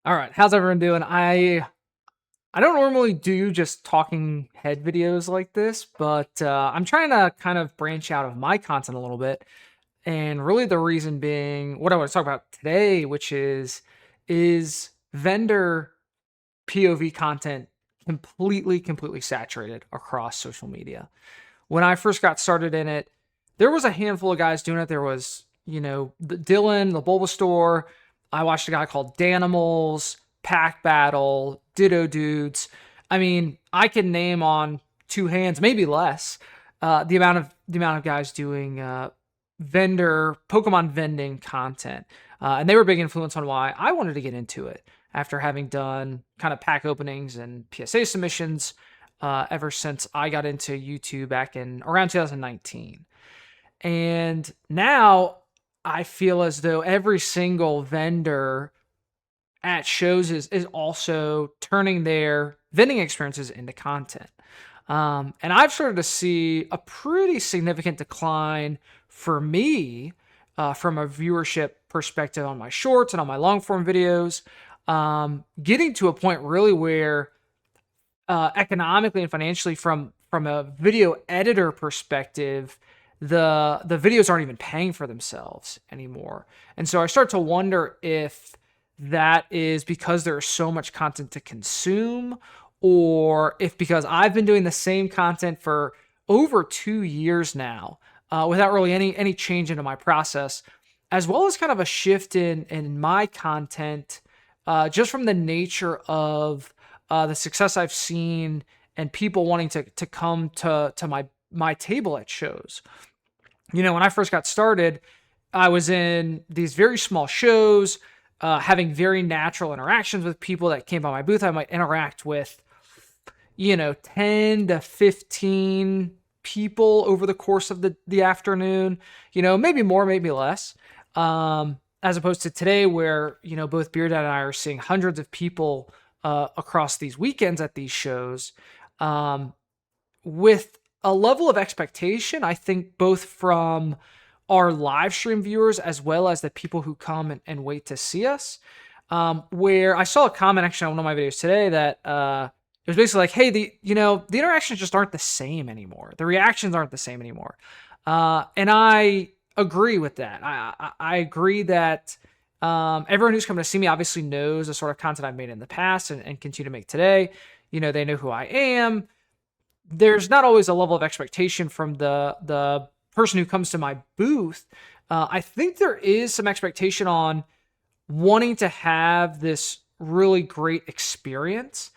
All right, how's everyone doing? I don't normally do just talking head videos like this, but I'm trying to kind of branch out of my content a little bit, and really the reason being what I want to talk about today, which is vendor POV content completely saturated across social media. When I first got started in it, there was a handful of guys doing it. There was, Dylan, the Bulbasaur. I watched a guy called Danimals, Pack Battle, Ditto Dudes. I mean, I can name on two hands, maybe less, the amount of guys doing vendor Pokemon vending content, and they were a big influence on why I wanted to get into it after having done kind of pack openings and PSA submissions ever since I got into YouTube back in around 2019. And now I feel as though every single vendor at shows is also turning their vending experiences into content. And I've started to see a pretty significant decline for me from a viewership perspective on my shorts and on my long form videos, getting to a point really where economically and financially from a video editor perspective, the videos aren't even paying for themselves anymore. And so I start to wonder if that is because there's so much content to consume, or if because I've been doing the same content for over 2 years now, without really any change into my process, as well as kind of a shift in my content, just from the nature of the success I've seen and people wanting to come to my table at shows. When I first got started, I was in these very small shows, having very natural interactions with people that came by my booth. I might interact with, 10 to 15 people over the course of the afternoon, maybe more, maybe less. As opposed to today where, both Beard Dad and I are seeing hundreds of people across these weekends at these shows, with a level of expectation, I think both from our live stream viewers as well as the people who come and wait to see us. Where I saw a comment actually on one of my videos today that it was basically like, hey, the interactions just aren't the same anymore. The reactions aren't the same anymore. And I agree with that. I agree that everyone who's come to see me obviously knows the sort of content I've made in the past and continue to make today. They know who I am. There's not always a level of expectation from the person who comes to my booth. I think there is some expectation on wanting to have this really great experience,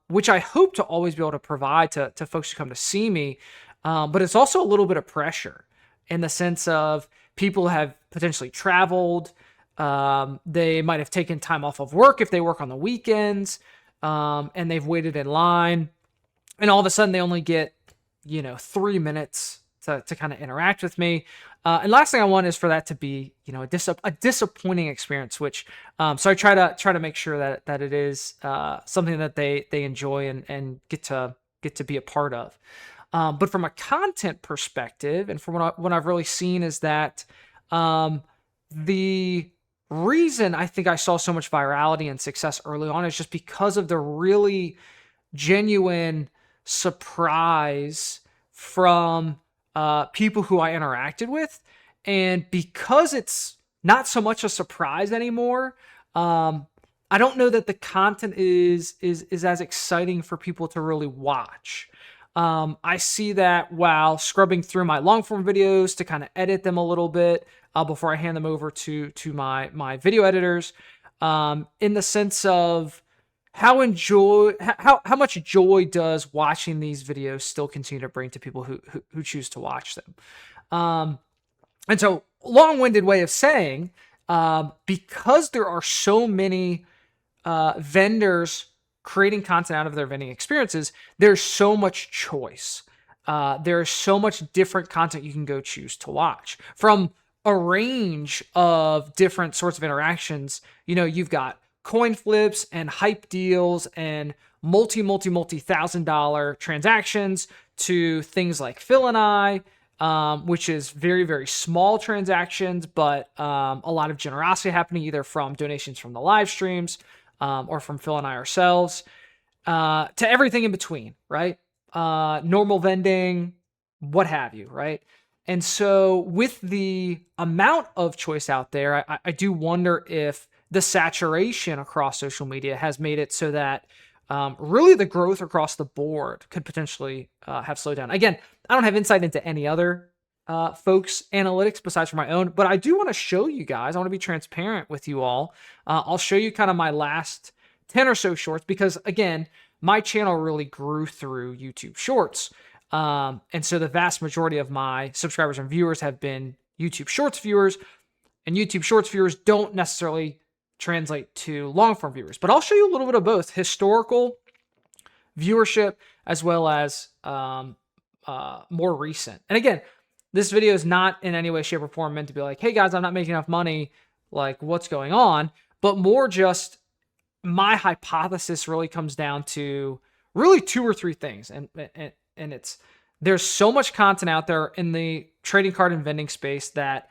which I hope to always be able to provide to folks who come to see me. But it's also a little bit of pressure in the sense of people have potentially traveled. They might have taken time off of work if they work on the weekends, and they've waited in line. And all of a sudden they only get, 3 minutes to kind of interact with me. And last thing I want is for that to be, a disappointing experience, which, so I try to make sure that it is, something that they enjoy and get to be a part of. But from a content perspective, and from what I've really seen is that, the reason I think I saw so much virality and success early on is just because of the really genuine surprise from people who I interacted with. And because it's not so much a surprise anymore, I don't know that the content is as exciting for people to really watch. I see that while scrubbing through my long form videos to kind of edit them a little bit before I hand them over to my video editors, in the sense of how much joy does watching these videos still continue to bring to people who choose to watch them. And so, long-winded way of saying, because there are so many vendors creating content out of their vending experiences, there's so much choice. There's so much different content you can go choose to watch from a range of different sorts of interactions. You've got coin flips and hype deals and multi $1,000 transactions to things like Phil and I, which is very, very small transactions, but a lot of generosity happening either from donations from the live streams or from Phil and I ourselves, to everything in between, right? Normal vending, what have you, right? And so with the amount of choice out there, I do wonder if the saturation across social media has made it so that really the growth across the board could potentially have slowed down. Again, I don't have insight into any other folks' analytics besides for my own, but I do want to show you guys. I want to be transparent with you all. I'll show you kind of my last 10 or so shorts because, again, my channel really grew through YouTube Shorts. And so the vast majority of my subscribers and viewers have been YouTube Shorts viewers, and YouTube Shorts viewers don't necessarily translate to long form viewers. But I'll show you a little bit of both historical viewership as well as more recent. And again, this video is not in any way, shape, or form meant to be like, hey guys, I'm not making enough money, like what's going on, but more just my hypothesis really comes down to really two or three things. And it's, there's so much content out there in the trading card and vending space that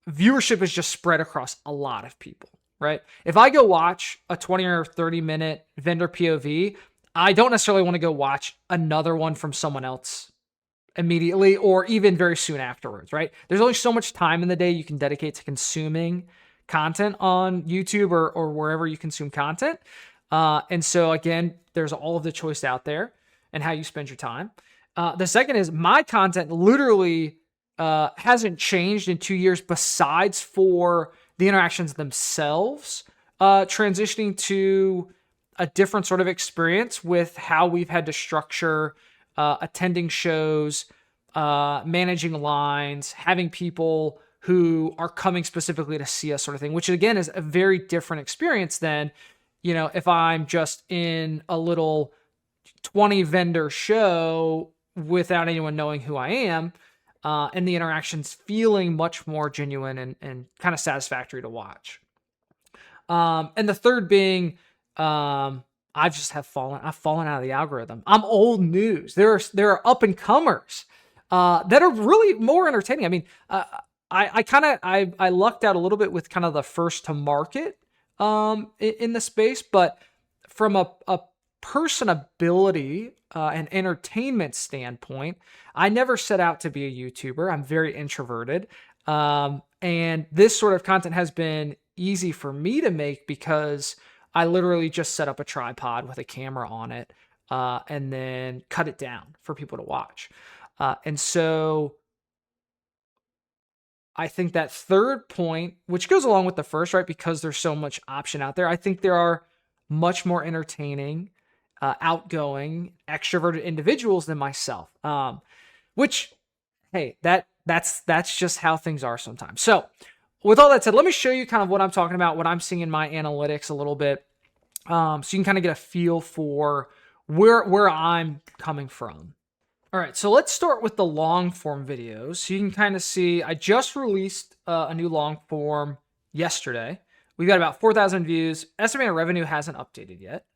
viewership is just spread across a lot of people, right? If I go watch a 20 or 30 minute vendor POV, I don't necessarily want to go watch another one from someone else immediately or even very soon afterwards, right? There's only so much time in the day you can dedicate to consuming content on YouTube or wherever you consume content. And so again, there's all of the choice out there and how you spend your time. The second is my content literally hasn't changed in 2 years besides for the interactions themselves, transitioning to a different sort of experience with how we've had to structure attending shows, managing lines, having people who are coming specifically to see us sort of thing, which again is a very different experience than, you know, if I'm just in a little 20 vendor show without anyone knowing who I am, and the interactions feeling much more genuine and kind of satisfactory to watch. And the third being, I've fallen out of the algorithm. I'm old news. There are up and comers that are really more entertaining. I mean, I lucked out a little bit with kind of the first to market in the space, but from a personability and entertainment standpoint, I never set out to be a YouTuber. I'm very introverted, and this sort of content has been easy for me to make because I literally just set up a tripod with a camera on it and then cut it down for people to watch. And so I think that third point, which goes along with the first, right? Because there's so much option out there. I think there are much more entertaining, outgoing, extroverted individuals than myself. Which, hey, that's just how things are sometimes. So with all that said, let me show you kind of what I'm talking about, what I'm seeing in my analytics a little bit. So you can kind of get a feel for where I'm coming from. All right, so let's start with the long form videos. So you can kind of see, I just released a new long form yesterday. We've got about 4,000 views. Estimated revenue hasn't updated yet.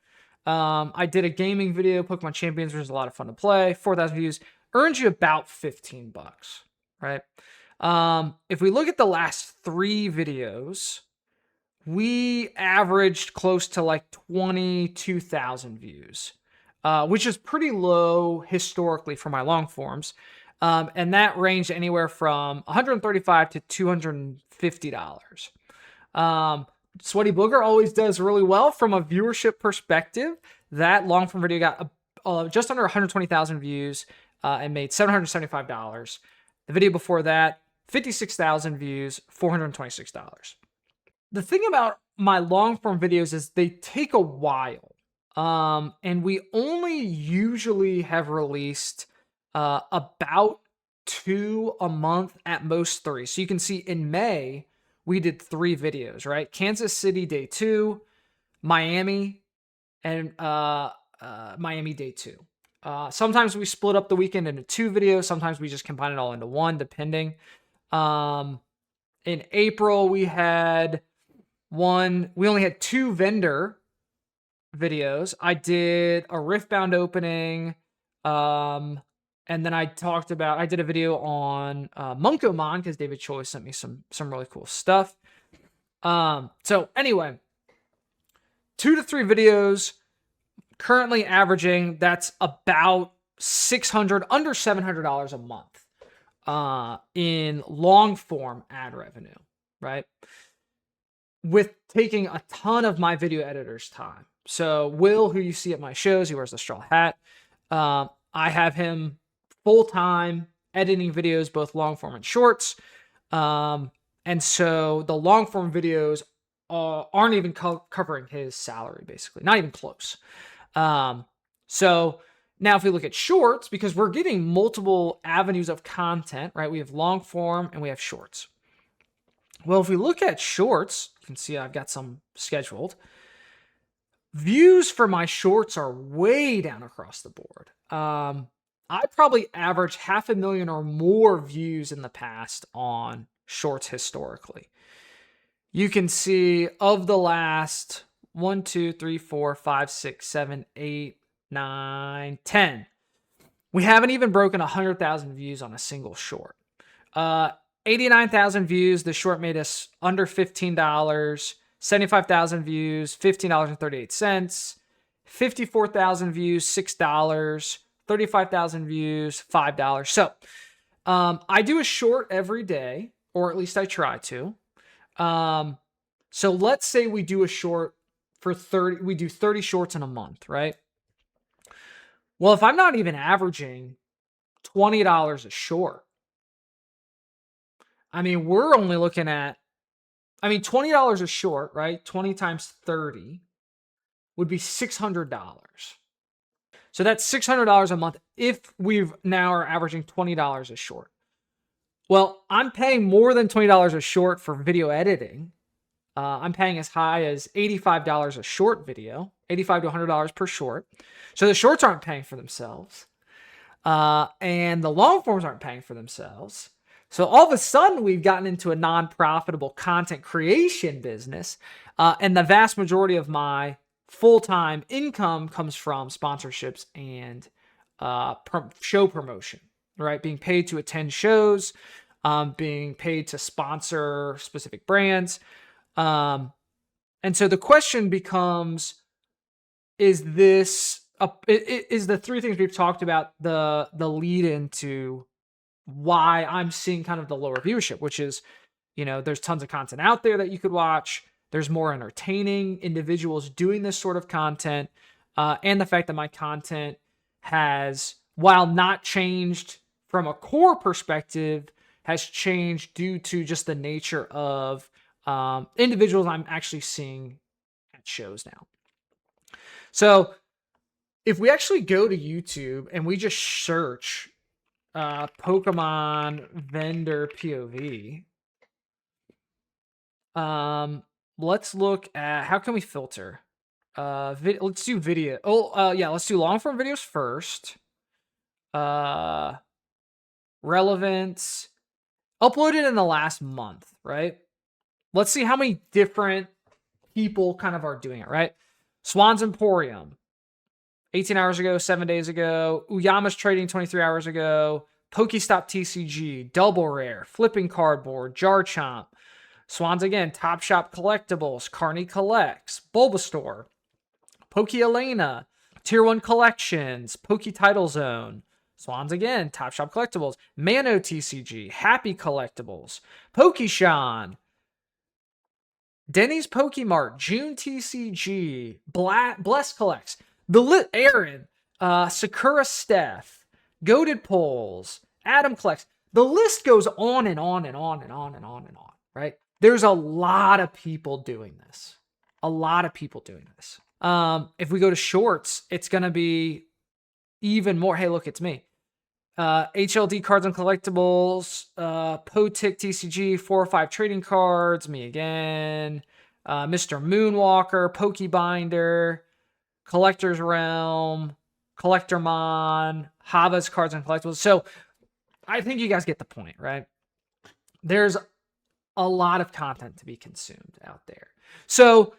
I did a gaming video, Pokemon Champions, which was a lot of fun to play. 4,000 views, earned you about $15, right? If we look at the last 3 videos, we averaged close to like 22,000 views. Which is pretty low historically for my long forms. And that ranged anywhere from $135 to $250. Sweaty Booger always does really well from a viewership perspective. That long form video got just under 120,000 views and made $775. The video before that, 56,000 views, $426. The thing about my long form videos is they take a while. And we only usually have released about 2 a month, at most 3. So you can see in May, we did 3 videos, right? Kansas City day 2, Miami, and Miami day 2. Sometimes we split up the weekend into 2 videos. Sometimes we just combine it all into 1, depending. In April, we only had 2 vendor videos. I did a Riftbound opening, And then I did a video on Monkomon because David Choi sent me some really cool stuff. So anyway, 2 to 3 videos, currently averaging, that's about $600, under $700 a month in long form ad revenue, right? With taking a ton of my video editor's time. So Will, who you see at my shows, he wears the straw hat. I have him full-time editing videos, both long form and shorts. And so the long form videos aren't even covering his salary, basically, not even close. So now if we look at shorts, because we're getting multiple avenues of content, right? We have long form and we have shorts. Well, if we look at shorts, you can see I've got some scheduled. Views for my shorts are way down across the board. I probably averaged 500,000 or more views in the past on shorts historically. You can see of the last 1, 2, 3, 4, 5, 6, 7, 8, 9, 10. We haven't even broken 100,000 views on a single short. 89,000 views. The short made us under $15. 75,000 views, $15.38. 54,000 views, $6. 35,000 views, $5. So I do a short every day, or at least I try to. So let's say we do a short for 30, we do 30 shorts in a month, right? Well, if I'm not even averaging $20 a short, I mean, we're only looking at, $20 a short, right? 20 times 30 would be $600. So that's $600 a month if we've now are averaging $20 a short. Well, I'm paying more than $20 a short for video editing. I'm paying as high as $85 a short video, $85 to $100 per short. So the shorts aren't paying for themselves. And the long forms aren't paying for themselves. So all of a sudden, we've gotten into a non-profitable content creation business. And the vast majority of my full-time income comes from sponsorships and show promotion, right? Being paid to attend shows, being paid to sponsor specific brands. And so the question becomes, is the 3 things we've talked about the lead into why I'm seeing kind of the lower viewership, which is, there's tons of content out there that you could watch. There's more entertaining individuals doing this sort of content. And the fact that my content has, while not changed from a core perspective, has changed due to just the nature of individuals I'm actually seeing at shows now. So if we actually go to YouTube and we just search Pokemon vendor POV, let's look at, how can we filter? Let's do video. Let's do long form videos first. Relevance. Uploaded in the last month, right? Let's see how many different people kind of are doing it, right? Swan's Emporium, 18 hours ago, 7 days ago. Uyama's Trading, 23 hours ago. Pokestop TCG, Double Rare, Flipping Cardboard, Jar Chomp. Swans again, Top Shop Collectibles, Carney Collects, Bulbasaur, Poke Elena, Tier 1 Collections, Poke Title Zone. Swans again, Top Shop Collectibles, Mano TCG, Happy Collectibles, Pokeshawn, Denny's Pokemart, June TCG, Bless Collects, Aaron, Sakura Steph, Goated Polls, Adam Collects. The list goes on and on and on and on and on and on, right? There's a lot of people doing this. If we go to shorts, it's going to be even more. Hey, look, it's me. HLD Cards and Collectibles, Potic TCG, 4 or 5 trading cards, me again, Mr. Moonwalker, Pokebinder, Collector's Realm, Collectormon, Hava's Cards and Collectibles. So I think you guys get the point, right? There's a lot of content to be consumed out there. So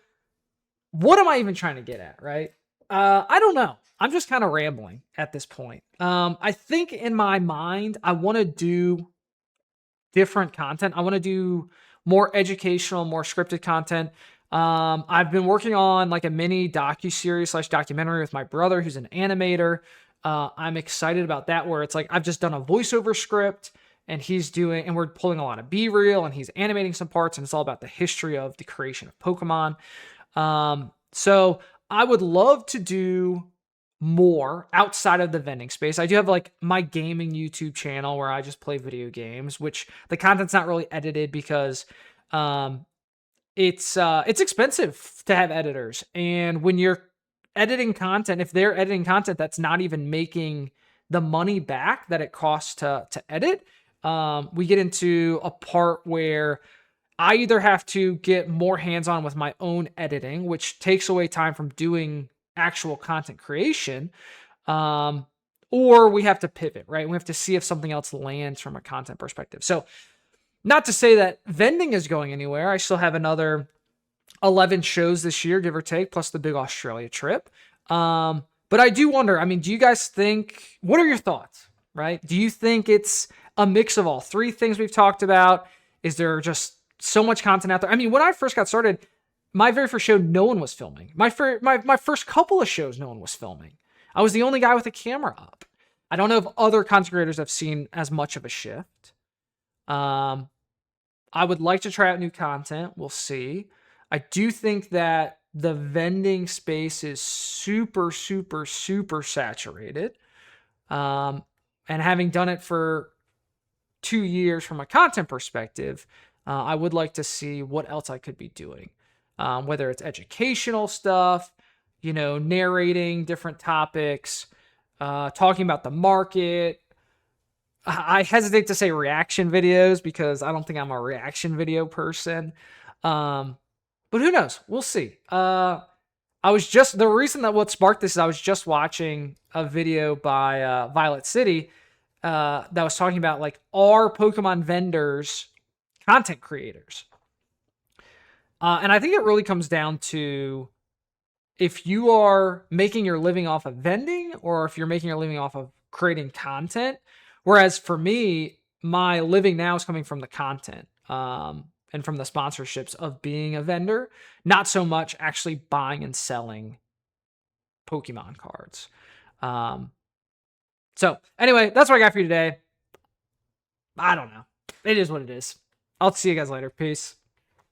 what am I even trying to get at, right? I don't know. I'm just kind of rambling at this point. I think in my mind, I want to do different content. I want to do more educational, more scripted content. I've been working on like a mini docu-series slash documentary with my brother, who's an animator. I'm excited about that, where it's like I've just done a voiceover script and and we're pulling a lot of B-reel and he's animating some parts, and it's all about the history of the creation of Pokemon. So I would love to do more outside of the vending space. I do have like my gaming YouTube channel where I just play video games, which the content's not really edited because it's expensive to have editors. And when you're editing content, if they're editing content that's not even making the money back that it costs to edit, we get into a part where I either have to get more hands-on with my own editing, which takes away time from doing actual content creation, or we have to pivot, right? We have to see if something else lands from a content perspective. So not to say that vending is going anywhere. I still have another 11 shows this year, give or take, plus the big Australia trip. But I do wonder, I mean, do you guys think, what are your thoughts, right? Do you think it's a mix of all three things we've talked about? Is there just so much content out there? I mean, when I first got started, my very first show, no one was filming. My first couple of shows, no one was filming. I was the only guy with a camera up. I don't know if other content creators have seen as much of a shift. I would like to try out new content. We'll see. I do think that the vending space is super, super, super saturated. And having done it for 2 years from a content perspective, I would like to see what else I could be doing. Whether it's educational stuff, narrating different topics, talking about the market. I hesitate to say reaction videos because I don't think I'm a reaction video person. But who knows? We'll see. The reason that what sparked this is I was just watching a video by Violet City that was talking about like, are Pokemon vendors content creators? And I think it really comes down to if you are making your living off of vending or if you're making your living off of creating content. Whereas for me, my living now is coming from the content and from the sponsorships of being a vendor, not so much actually buying and selling Pokemon cards. So anyway, that's what I got for you today. I don't know. It is what it is. I'll see you guys later. Peace.